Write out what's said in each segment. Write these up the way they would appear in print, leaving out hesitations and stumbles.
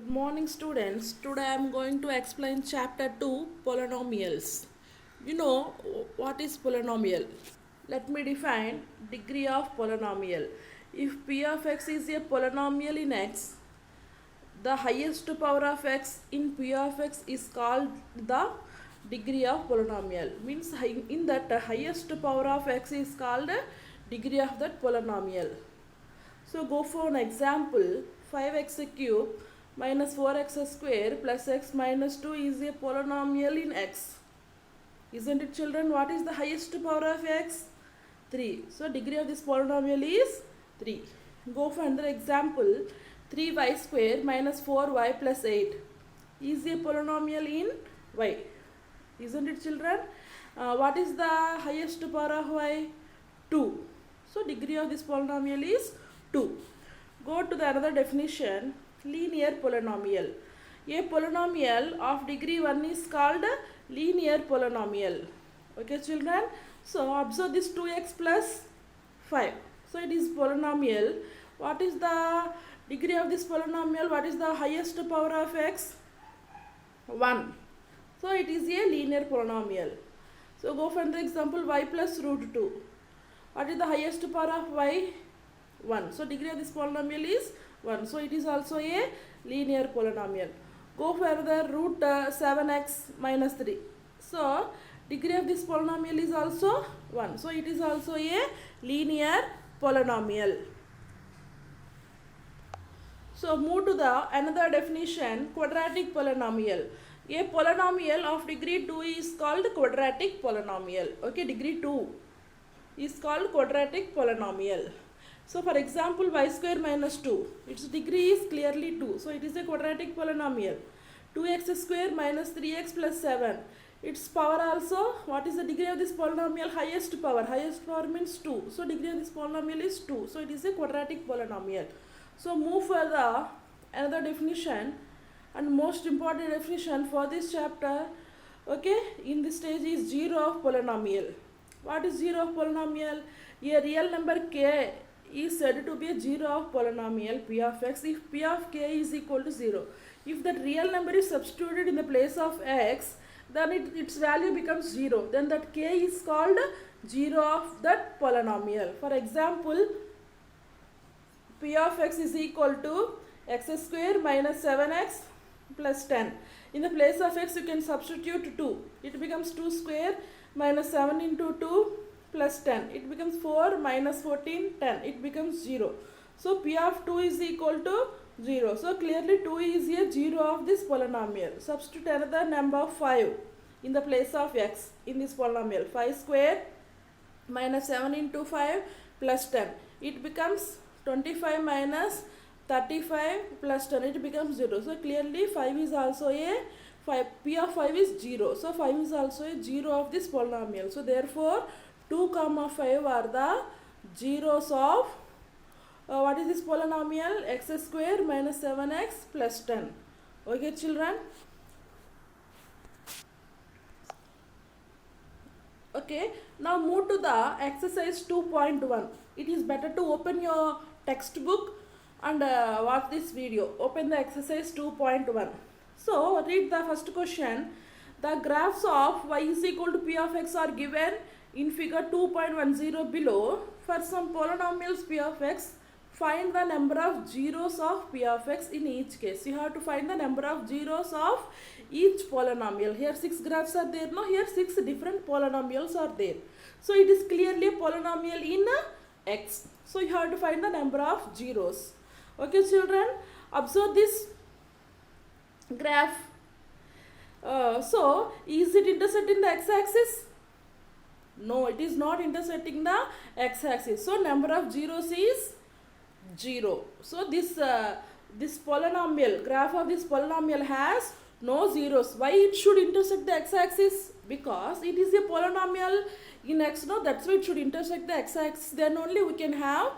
Morning students. Today I am going to explain chapter 2 polynomials. You know what is polynomial? Let me define degree of polynomial. If p of x is a polynomial in x, the highest power of x in p of x is called the degree of polynomial. Means in that highest power of x is called degree of that polynomial. So go for an example. 5x cube minus 4x square plus x minus 2 is a polynomial in x. Isn't it, children? What is the highest power of x? 3. So degree of this polynomial is 3. Go for another example. 3y square minus 4y plus 8 is a polynomial in y. Isn't it, children? What is the highest power of y? 2. So degree of this polynomial is 2. Go to the another definition. Linear polynomial. A polynomial of degree 1 is called linear polynomial. Okay, children? So observe this 2x plus 5. So it is polynomial. What is the degree of this polynomial? What is the highest power of x? 1. So it is a linear polynomial. So go for the example, y plus root 2. What is the highest power of y? 1. So degree of this polynomial is 1. So it is also a linear polynomial. Go further, root 7x minus 3. So degree of this polynomial is also 1. So it is also a linear polynomial. So move to the another definition, quadratic polynomial. A polynomial of degree 2 is called quadratic polynomial. Okay, degree 2 is called quadratic polynomial. So for example, y square minus 2, its degree is clearly 2. So it is a quadratic polynomial. 2x square minus 3x plus 7. Its power also, what is the degree of this polynomial? Highest power. Highest power means 2. So degree of this polynomial is 2. So it is a quadratic polynomial. So move further, another definition and most important definition for this chapter, okay, in this stage is zero of polynomial. What is zero of polynomial? A real number k is said to be a zero of polynomial p of x if p of k is equal to 0. If that real number is substituted in the place of x, then its value becomes 0. Then that k is called 0 of that polynomial. For example, p of x is equal to x square minus 7x plus 10. In the place of x, you can substitute 2. It becomes 2 square minus 7 into 2 plus 10. It becomes 4 minus 14, 10. It becomes 0. So p of 2 is equal to 0. So clearly 2 is a 0 of this polynomial. Substitute another number 5 in the place of x in this polynomial. 5 square minus 7 into 5 plus 10. It becomes 25 minus 35 plus 10. It becomes 0. So clearly 5 is also a 5. P of 5 is 0. So 5 is also a 0 of this polynomial. So therefore 2 comma 5 are the zeros of what is this polynomial? X square minus 7x plus 10. Okay, children? Okay, now move to the exercise 2.1. It is better to open your textbook and watch this video. Open the exercise 2.1. So read the first question. The graphs of y is equal to p of x are given in figure 2.10 below. For some polynomials p of x, find the number of zeros of p of x in each case. You have to find the number of zeros of each polynomial. Here 6 graphs are there. No, here 6 different polynomials are there. So it is clearly a polynomial in x. So you have to find the number of zeros. Okay, children, observe this graph. So is it intersecting the x-axis? No, it is not intersecting the x-axis. So number of zeros is 0. So this polynomial, graph of this polynomial has no zeros. Why it should intersect the x-axis? Because it is a polynomial in x. No, that's why it should intersect the x-axis. Then only we can have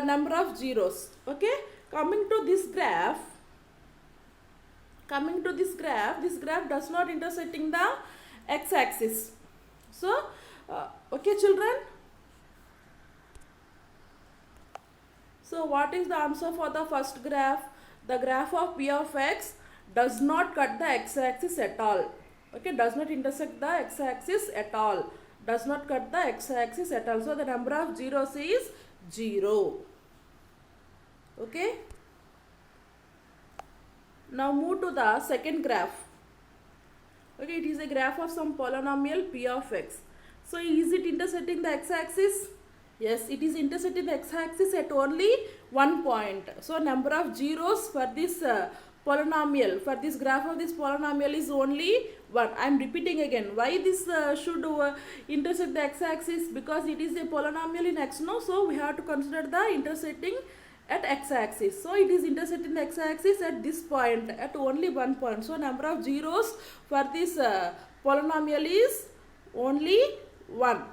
number of zeros. Okay, coming to this graph, this graph does not intersecting the x-axis. So okay, children. So what is the answer for the first graph? the graph of p of x does not cut the x-axis at all. Okay, does not intersect the x-axis at all. Does not cut the x-axis at all. So the number of zeros is 0. Okay. Now move to the second graph. Okay, it is a graph of some polynomial p of x. So is it intersecting the x-axis? Yes, it is intersecting the x-axis at only one point. So number of zeros for this polynomial, for this graph of this polynomial is only 1. I am repeating again. Why this should intersect the x-axis? Because it is a polynomial in x, no? So we have to consider the intersecting at x-axis. So it is intersecting the x-axis at this point, at only one point. So number of zeros for this polynomial is only 1.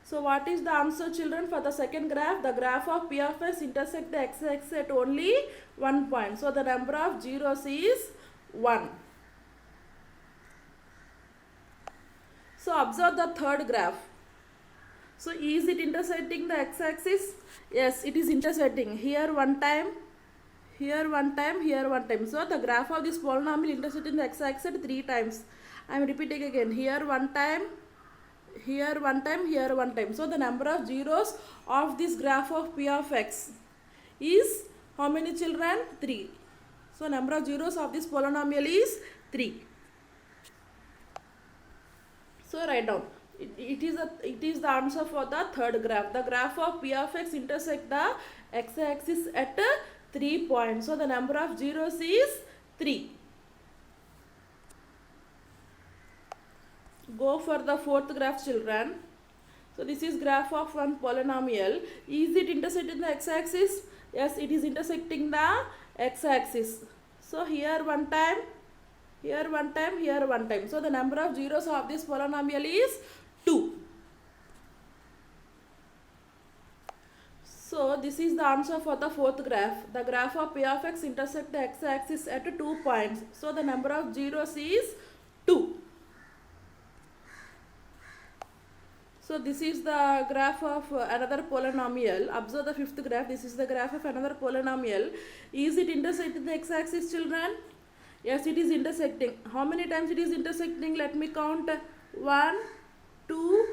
So what is the answer, children, for the second graph? The graph of p of x intersect the x-axis at only one point. So the number of zeros is 1. So observe the third graph. So is it intersecting the x-axis? Yes, it is intersecting. Here one time, here one time, here one time. So the graph of this polynomial intersecting the x-axis 3 times. I am repeating again. Here one time, here one time, here one time. So the number of zeros of this graph of p of x is how many, children? 3. So number of zeros of this polynomial is 3. So write down. It is the answer for the third graph. The graph of p of x intersect the x-axis at 3 points. So the number of zeros is 3. Go for the fourth graph, children. So this is graph of one polynomial. Is it intersecting the x-axis? Yes, it is intersecting the x-axis. So here one time, here one time, here one time. So the number of zeros of this polynomial is 2. So this is the answer for the fourth graph. The graph of p of x intersect the x-axis at 2 points. So the number of zeros is 2. So this is the graph of another polynomial. Observe the fifth graph. This is the graph of another polynomial. Is it intersecting the x-axis, children? Yes, it is intersecting. How many times it is intersecting? Let me count. 1, 2,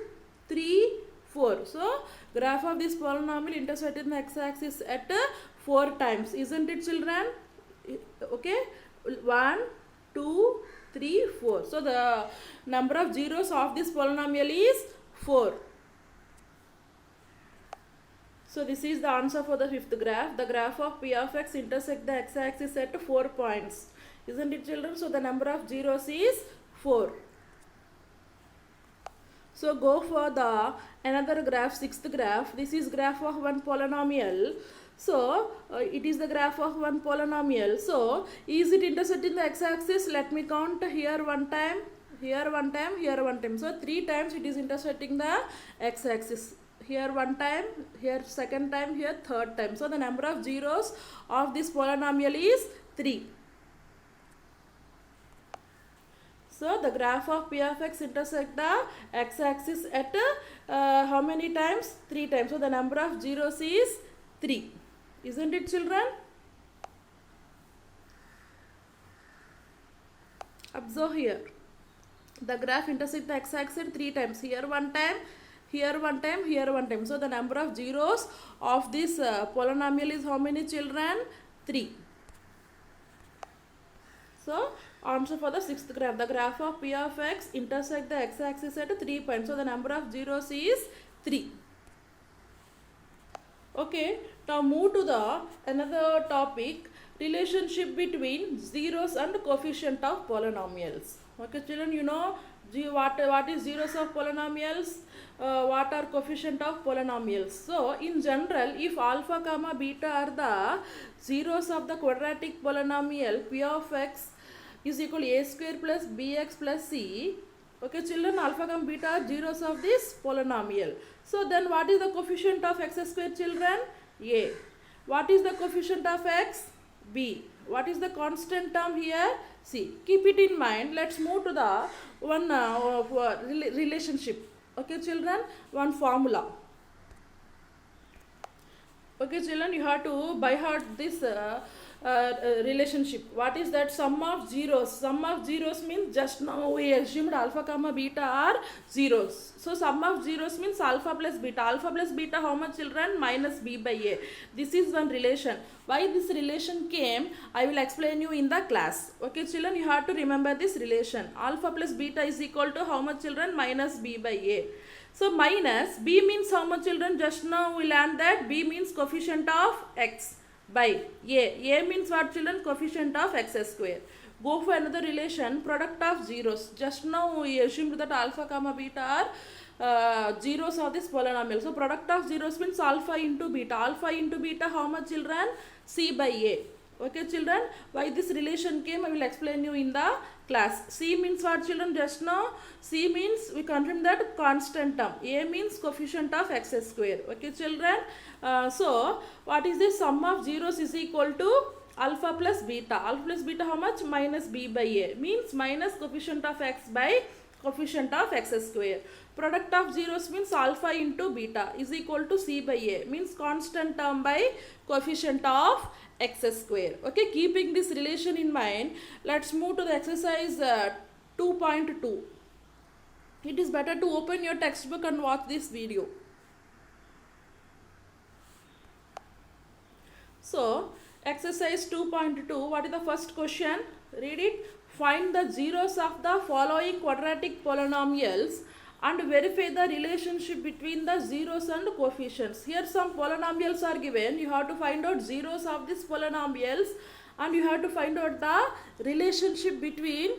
3, 4. So graph of this polynomial intersecting the x-axis at 4 times. Isn't it, children? Okay. 1, 2, 3, 4. So the number of zeros of this polynomial is 4. So this is the answer for the fifth graph. The graph of p of x intersect the x-axis at 4 points. Isn't it, children? So the number of zeros is 4. So go for the another graph, sixth graph. This is graph of one polynomial. So it is the graph of one polynomial. So is it intersecting the x-axis? Let me count. Here one time, here one time, here one time. So 3 times it is intersecting the x-axis. Here one time, here second time, here third time. So the number of zeros of this polynomial is 3. So the graph of p of x intersect the x-axis at how many times? 3 times. So the number of zeros is 3. Isn't it, children? Observe here. The graph intersect the x-axis 3 times. Here one time, here one time, here one time. So the number of zeros of this polynomial is how many, children? 3. So answer for the sixth graph. The graph of p of x intersect the x-axis at 3 points. So the number of zeros is 3. Okay, now move to the another topic, relationship between zeros and coefficient of polynomials. Okay, children, you know what is zeros of polynomials, what are coefficient of polynomials. So in general, if alpha comma beta are the zeros of the quadratic polynomial p of x is equal to a square plus bx plus c. Okay, children, alpha comma beta are zeros of this polynomial. So then what is the coefficient of x square, children? A. What is the coefficient of x? B. What is the constant term here? C. Keep it in mind. Let's move to the one relationship. Okay, children, one formula. Okay, children, you have to by heart this relationship. What is that? Sum of zeros. Sum of zeros means just now we assumed alpha comma beta are zeros. So sum of zeros means alpha plus beta. Alpha plus beta how much, children? Minus b by a. This is one relation. Why this relation came, I will explain you in the class. Okay, children, you have to remember this relation. Alpha plus beta is equal to how much, children? Minus b by a. So minus b means how much, children? Just now we learned that b means coefficient of x by a. A means what, children? Coefficient of x square. Go for another relation, product of zeros. Just now we assumed that alpha comma beta are zeros of this polynomial. So product of zeros means alpha into beta. Alpha into beta how much, children? C by a. Okay, children, why this relation came, I will explain you in the class. C means what, children? Just now C means we confirm that constant term. A means coefficient of x square. Okay, children, so what is this? Sum of zeros is equal to alpha plus beta. Alpha plus beta how much? Minus b by a, means minus coefficient of x by coefficient of x square. Product of zeros means alpha into beta is equal to c by a, means constant term by coefficient of x square. Okay, keeping this relation in mind, let's move to the exercise 2.2. It is better to open your textbook and watch this video. So exercise 2.2, what is the first question? Read it. Find the zeros of the following quadratic polynomials and verify the relationship between the zeros and coefficients. Here some polynomials are given. You have to find out zeros of these polynomials and you have to find out the relationship between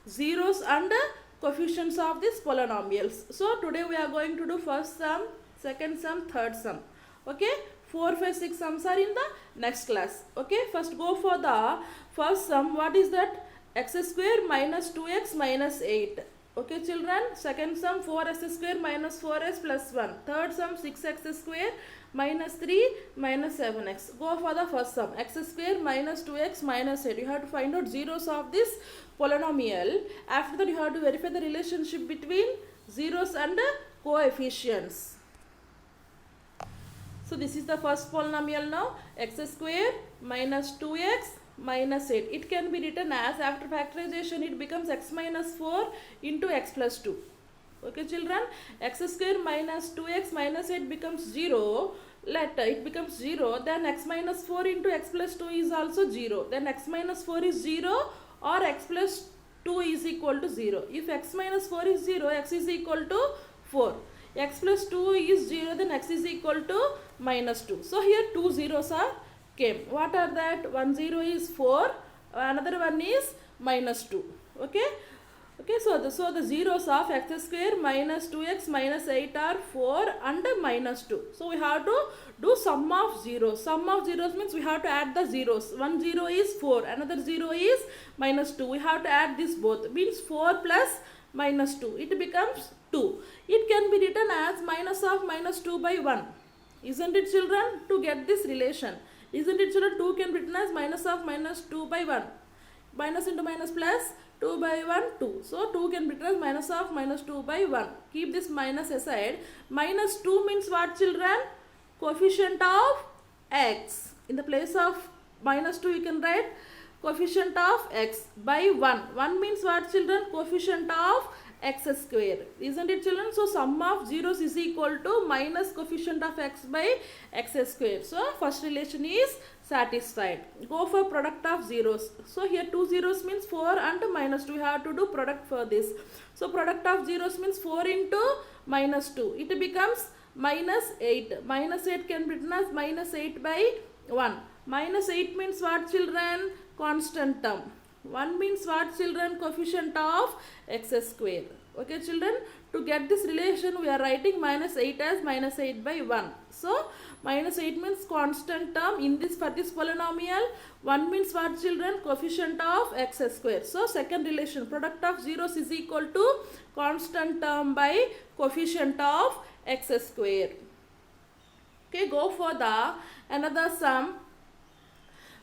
zeros and coefficients of these polynomials. So today we are going to do first sum, second sum, third sum. Okay, 4, 5, 6 sums are in the next class. Okay, first go for the first sum. What is that? X square minus 2x minus 8. Okay, children, second sum 4s square minus 4s plus 1. Third sum 6x square minus 3 minus 7x. Go for the first sum, x square minus 2x minus 8. You have to find out zeros of this polynomial. After that you have to verify the relationship between zeros and coefficients. So this is the first polynomial now, x square minus 2x minus 8. It can be written as, after factorization it becomes x minus 4 into x plus 2. Okay, children, x square minus 2x minus 8 becomes 0. Let it becomes 0, then x minus 4 into x plus 2 is also 0. Then x minus 4 is 0 or x plus 2 is equal to 0. If x minus 4 is 0, x is equal to 4. X plus 2 is 0, then x is equal to minus 2. So here two zeros are came. What are that? One zero is 4, another one is minus 2. Okay, okay, so the zeros of x square minus 2x minus 8 are 4 and minus 2. So we have to do sum of zeros. Sum of zeros means we have to add the zeros. One zero is 4, another 0 is minus 2. We have to add this both, means 4 plus minus 2. It becomes 2. It can be written as minus of minus 2 by 1. Isn't it, children? To get this relation. Isn't it, children? 2 can be written as minus of minus 2 by 1. Minus into minus plus 2 by 1, 2. So 2 can be written as minus of minus 2 by 1. Keep this minus aside. Minus 2 means what, children? Coefficient of x. In the place of minus 2 you can write coefficient of x by 1. 1 means what, children? Coefficient of x square. Isn't it, children? So sum of zeros is equal to minus coefficient of x by x square. So first relation is satisfied. Go for product of zeros. So here two zeros means 4 and minus 2. We have to do product for this. So product of zeros means 4 into minus 2. It becomes minus 8. Minus 8 can be written as minus 8 by 1. Minus 8 means what, children? Constant term. 1 means what, children? Coefficient of x square. Okay, children, to get this relation we are writing minus 8 as minus 8 by 1. So minus 8 means constant term in this, for this polynomial. 1 means what, children? Coefficient of x square. So second relation, product of zeros is equal to constant term by coefficient of x square. Okay, go for the another sum.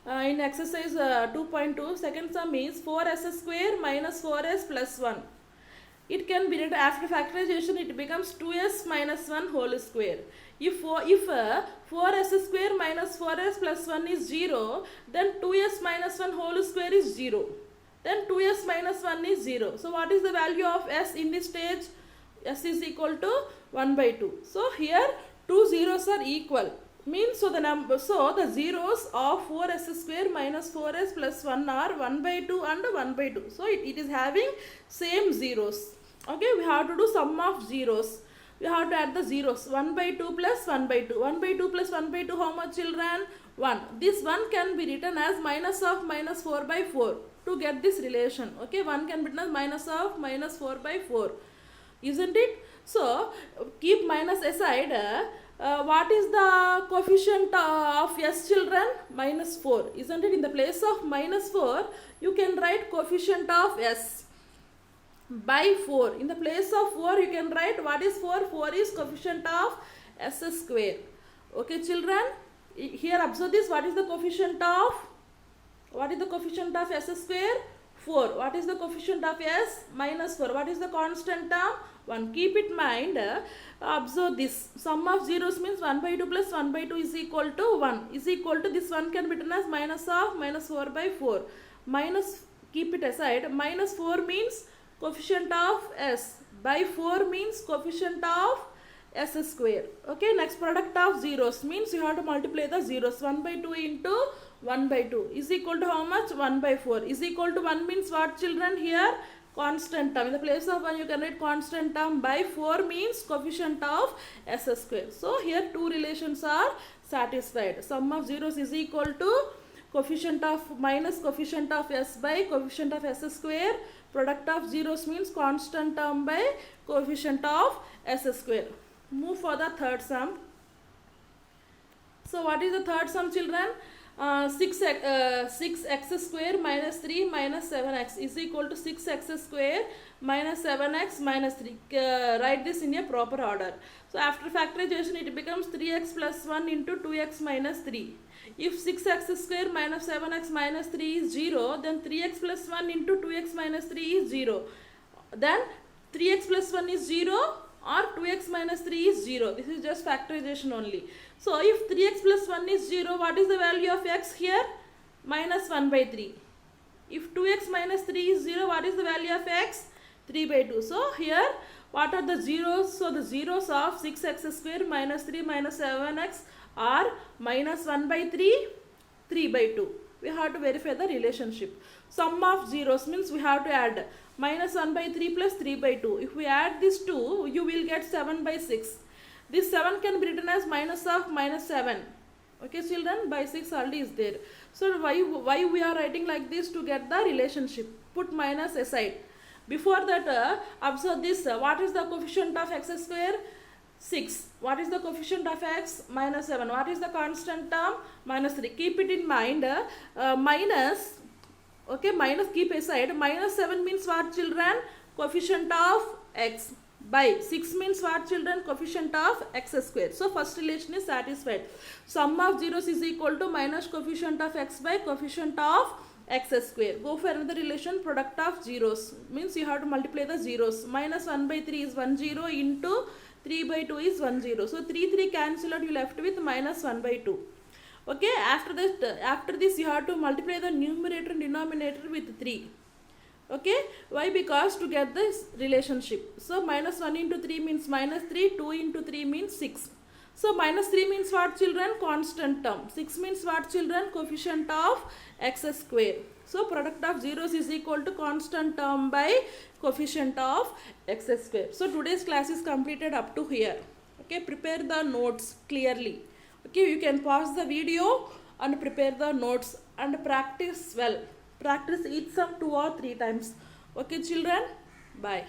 In exercise 2.2, second sum is 4s square minus 4s plus 1. it can be written after factorization, it becomes 2s minus 1 whole square. If 4s square minus 4s plus 1 is 0, then 2s minus 1 whole square is 0. Then 2s minus 1 is 0. So what is the value of s in this stage? S is equal to 1 by 2. So here two zeros are equal. Means so the zeros of 4s square minus 4s plus 1 are 1 by 2 and 1 by 2. So it is having same zeros. Okay, we have to do sum of zeros. We have to add the zeros. 1 by 2 plus 1 by 2. 1 by 2 plus 1 by 2, how much, children? 1. This 1 can be written as minus of minus 4 by 4 to get this relation. Okay, 1 can be written as minus of minus 4 by 4. Isn't it? So keep minus aside. What is the coefficient of s, children? Minus 4. Isn't it? In the place of minus 4, you can write coefficient of s by 4. In the place of 4, you can write what is 4? 4 is coefficient of s square. Okay, children? Here observe this. What is the coefficient of? What is the coefficient of s square? 4. What is the coefficient of s? Minus 4. What is the constant term? 1. Keep it in mind. Observe this. Sum of zeros means 1 by 2 plus 1 by 2 is equal to 1. Is equal to this 1 can be written as minus of minus 4 by 4. Minus, keep it aside. Minus 4 means coefficient of s. By 4 means coefficient of s square. Okay, next product of zeros means you have to multiply the zeros. 1 by 2 into 1 by 2 is equal to how much? 1 by 4. Is equal to 1 means what, children? Here constant term. In the place of 1 you can write constant term. By 4 means coefficient of s square. So here two relations are satisfied. Sum of zeros is equal to coefficient of minus coefficient of s by coefficient of s square. Product of zeros means constant term by coefficient of s square. Move for the third sum. So what is the third sum, children? 6x square minus 3 minus 7x is equal to 6x square minus 7x minus 3. Write this in a proper order. So after factorization, it becomes 3x plus 1 into 2x minus 3. If 6x square minus 7x minus 3 is 0, then 3x plus 1 into 2x minus 3 is 0. Then 3x plus 1 is 0 or 2x minus 3 is 0. This is just factorization only. So if 3x plus 1 is 0, what is the value of x here? Minus 1 by 3. If 2x minus 3 is 0, what is the value of x? 3 by 2. So here what are the zeros? So the zeros of 6x square minus 3 minus 7x are minus 1 by 3, 3 by 2. We have to verify the relationship. Sum of zeros means we have to add minus 1 by 3 plus 3 by 2. If we add these two, you will get 7 by 6. This 7 can be written as minus of minus 7. Okay, children, by 6 already is there. So why we are writing like this? To get the relationship. Put minus aside. Before that, observe this. What is the coefficient of x square? 6. What is the coefficient of x? Minus 7. What is the constant term? Minus 3. Keep it in mind. Minus, okay, minus keep aside. Minus 7 means what, children? Coefficient of x. By 6 means what, children? Coefficient of x square. So first relation is satisfied. Sum of zeros is equal to minus coefficient of x by coefficient of x square. Go for another relation, product of zeros. Means you have to multiply the zeros. Minus 1 by 3 is 1 0 into 3 by 2 is 1 0. So 3 cancel out, you left with minus 1 by 2. Okay, after this you have to multiply the numerator and denominator with 3. Okay, why? Because to get this relationship. So minus 1 into 3 means minus 3, 2 into 3 means 6. So minus 3 means what, children? Constant term. 6 means what, children? Coefficient of x square. So product of zeros is equal to constant term by coefficient of x square. So today's class is completed up to here. Okay, prepare the notes clearly. Okay, you can pause the video and prepare the notes and practice well. Practice each sum 2 or 3 times. Okay, children, bye.